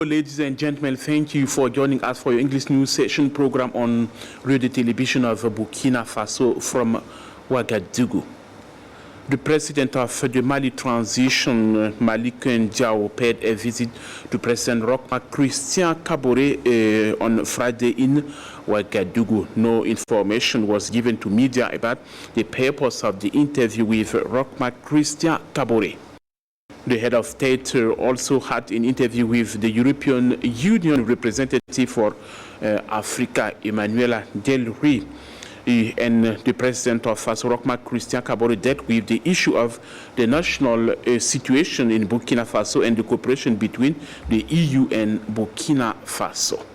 Ladies and gentlemen, thank you for joining us for your English news session program on radio television of Burkina Faso from Ouagadougou. The president of the Mali transition, Malik Ndiaye, paid a visit to President Roch-Marc Christian Kaboré on Friday in Ouagadougou. No information was given to media about the purpose of the interview with Roch-Marc Christian Kaboré. The head of state also had an interview with the European Union representative for Africa, Emmanuela Del Rey, and the president of Faso, Roch-Marc Christian Kaboré, dealt with the issue of the national situation in Burkina Faso and the cooperation between the EU and Burkina Faso.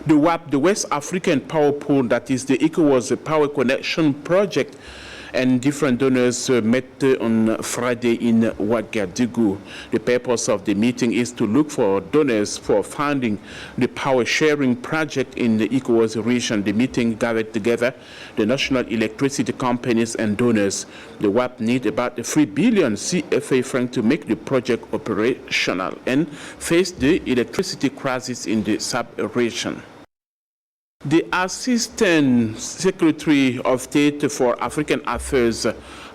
The WAP, the West African Power Pool, that is the ECOWAS Power Connection Project, and different donors met on Friday in Ouagadougou. The purpose of the meeting is to look for donors for funding the power sharing project in the ECOWAS region. The meeting gathered together the national electricity companies and donors. The WAP need about 3 billion CFA francs to make the project operational and face the electricity crisis in the sub-region. The Assistant Secretary of State for African Affairs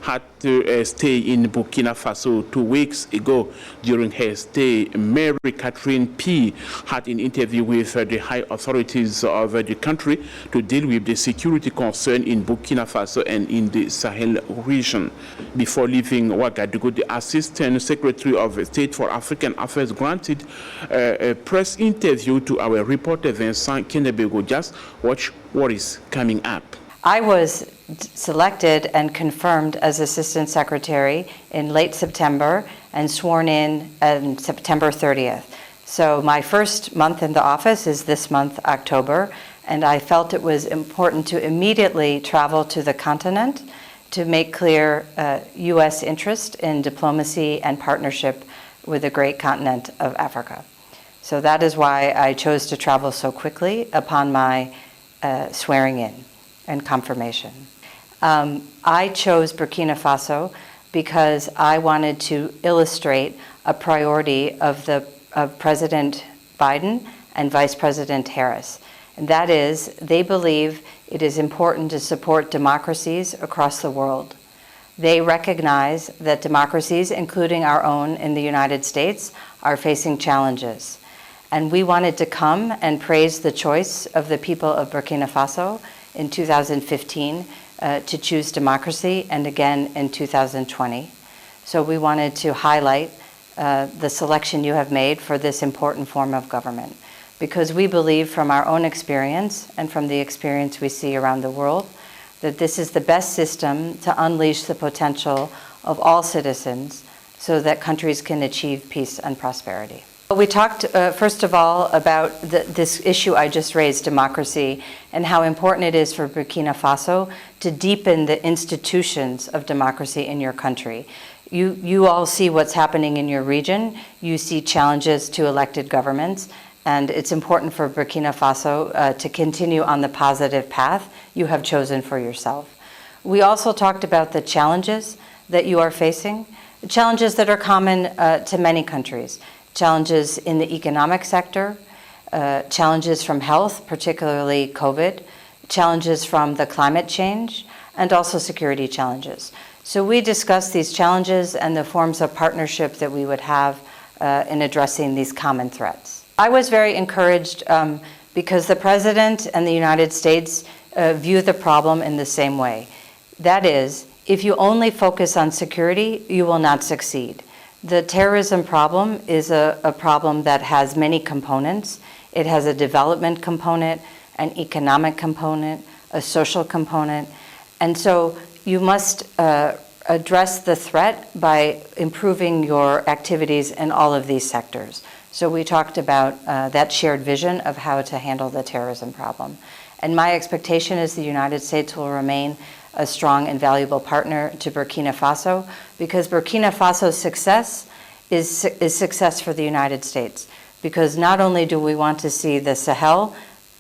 had to stay in Burkina Faso 2 weeks ago. During her stay, Mary Catherine P. had an interview with the high authorities of the country to deal with the security concern in Burkina Faso and in the Sahel region. Before leaving Ouagadougou, the Assistant Secretary of State for African Affairs granted a press interview to our reporter Vincent Kenebego. Just watch what is coming up. I was selected and confirmed as Assistant Secretary in late September and sworn in on September 30th. So my first month in the office is this month, October, and I felt it was important to immediately travel to the continent to make clear U.S. interest in diplomacy and partnership with the great continent of Africa. So that is why I chose to travel so quickly upon my swearing in and confirmation. I chose Burkina Faso because I wanted to illustrate a priority of President Biden and Vice President Harris. And that is, they believe it is important to support democracies across the world. They recognize that democracies, including our own in the United States, are facing challenges. And we wanted to come and praise the choice of the people of Burkina Faso in 2015 to choose democracy, and again in 2020. So we wanted to highlight the selection you have made for this important form of government, because we believe from our own experience and from the experience we see around the world that this is the best system to unleash the potential of all citizens so that countries can achieve peace and prosperity. We talked, first of all, about this issue I just raised, democracy, and how important it is for Burkina Faso to deepen the institutions of democracy in your country. You all see what's happening in your region. You see challenges to elected governments, and it's important for Burkina Faso to continue on the positive path you have chosen for yourself. We also talked about the challenges that you are facing, challenges that are common to many countries. Challenges in the economic sector, challenges from health, particularly COVID, challenges from the climate change, and also security challenges. So we discussed these challenges and the forms of partnership that we would have in addressing these common threats. I was very encouraged because the President and the United States view the problem in the same way. That is, if you only focus on security, you will not succeed. The terrorism problem is a problem that has many components. It has a development component, an economic component, a social component. And so you must address the threat by improving your activities in all of these sectors. So we talked about that shared vision of how to handle the terrorism problem. And my expectation is the United States will remain a strong and valuable partner to Burkina Faso, because Burkina Faso's success is success for the United States. Because not only do we want to see the Sahel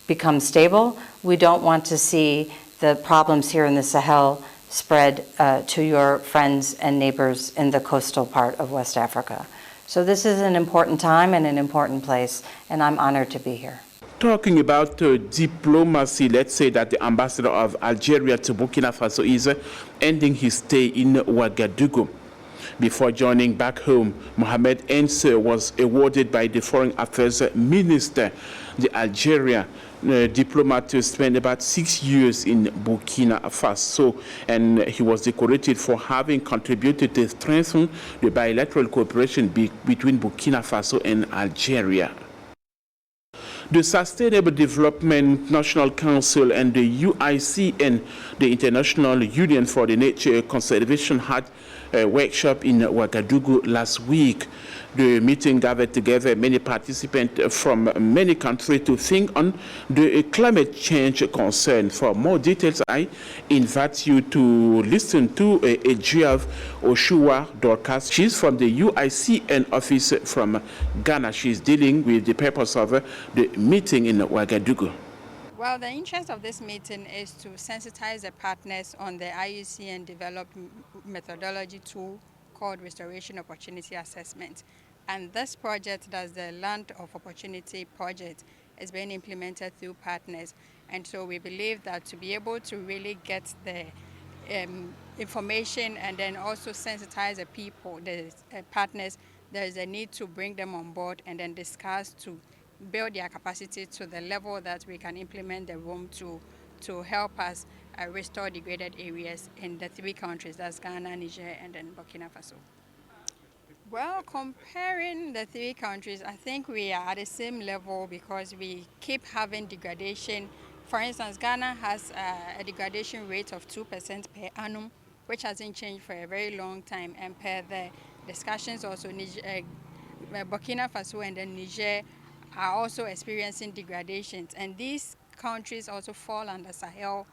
become stable, we don't want to see the problems here in the Sahel spread to your friends and neighbors in the coastal part of West Africa. So this is an important time and an important place, and I'm honored to be here. Talking about diplomacy, let's say that the ambassador of Algeria to Burkina Faso is ending his stay in Ouagadougou. Before joining back home, Mohamed Enseur was awarded by the Foreign Affairs Minister, the Algeria diplomat, to spend about 6 years in Burkina Faso, and he was decorated for having contributed to strengthen the bilateral cooperation between Burkina Faso and Algeria. The Sustainable Development National Council and the UICN, the International Union for the Nature Conservation, had a workshop in Ouagadougou last week. The meeting gathered together many participants from many countries to think on the climate change concern. For more details, I invite you to listen to Ejiav Oshua Dorcas. She's from the UICN office from Ghana. She's dealing with the purpose of the meeting in Ouagadougou. Well, the interest of this meeting is to sensitize the partners on the IUCN developed methodology tool called Restoration Opportunity Assessment. And this project, that's the Land of Opportunity project, is being implemented through partners. And so we believe that to be able to really get the information and then also sensitize the people, the partners, there is a need to bring them on board and then discuss to build their capacity to the level that we can implement the room to help us restore degraded areas in the 3 countries, that's Ghana, Niger, and then Burkina Faso. Well, comparing the 3 countries, I think we are at the same level because we keep having degradation. For instance, Ghana has a degradation rate of 2% per annum, which hasn't changed for a very long time. And per the discussions also, Burkina Faso and then Niger are also experiencing degradations. And these countries also fall under Sahel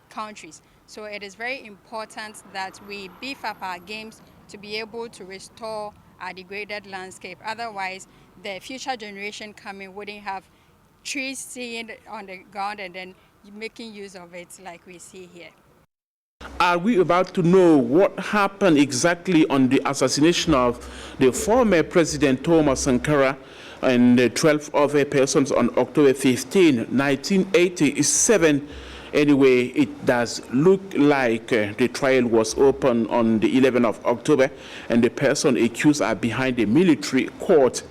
countries. So it is very important that we beef up our games to be able to restore our degraded landscape. Otherwise, the future generation coming wouldn't have trees sitting on the ground and then making use of it like we see here. Are we about to know what happened exactly on the assassination of the former President Thomas Sankara and 12 other persons on October 15, 1987? Anyway, it does look like the trial was open on the 11th of October, and the person accused are behind the military court.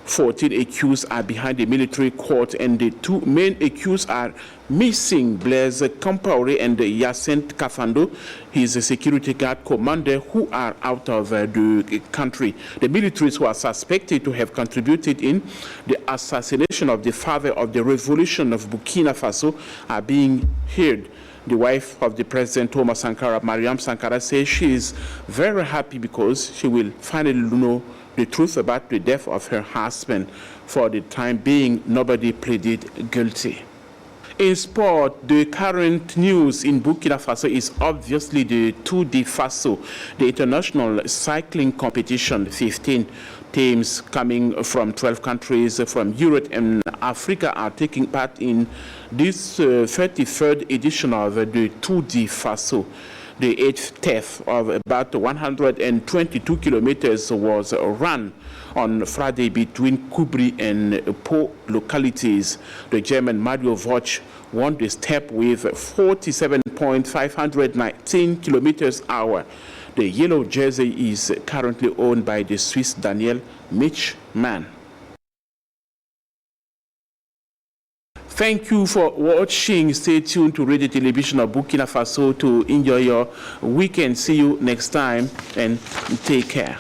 14 accused are behind the military court, and the 2 main accused are missing: Blaise Compaoré and Yacinthe Kafando. He's a security guard commander who are out of the country. The militaries who are suspected to have contributed in the assassination of the father of the revolution of Burkina Faso are being heard. The wife of the President Thomas Sankara, Mariam Sankara, says she is very happy because she will finally know the truth about the death of her husband. For the time being, nobody pleaded guilty. In sport, the current news in Burkina Faso is obviously the Tour de Faso, the international cycling competition. 15 teams coming from 12 countries from Europe and Africa are taking part in this 33rd edition of the Tour de Faso. The 8th test of about 122 kilometers was run on Friday between Kubri and Po localities. The German Mario Vogt won the step with 47.519 kilometers hour. The yellow jersey is currently owned by the Swiss Daniel Michmann. Thank you for watching. Stay tuned to Radio Television of Burkina Faso to enjoy your weekend. See you next time and take care.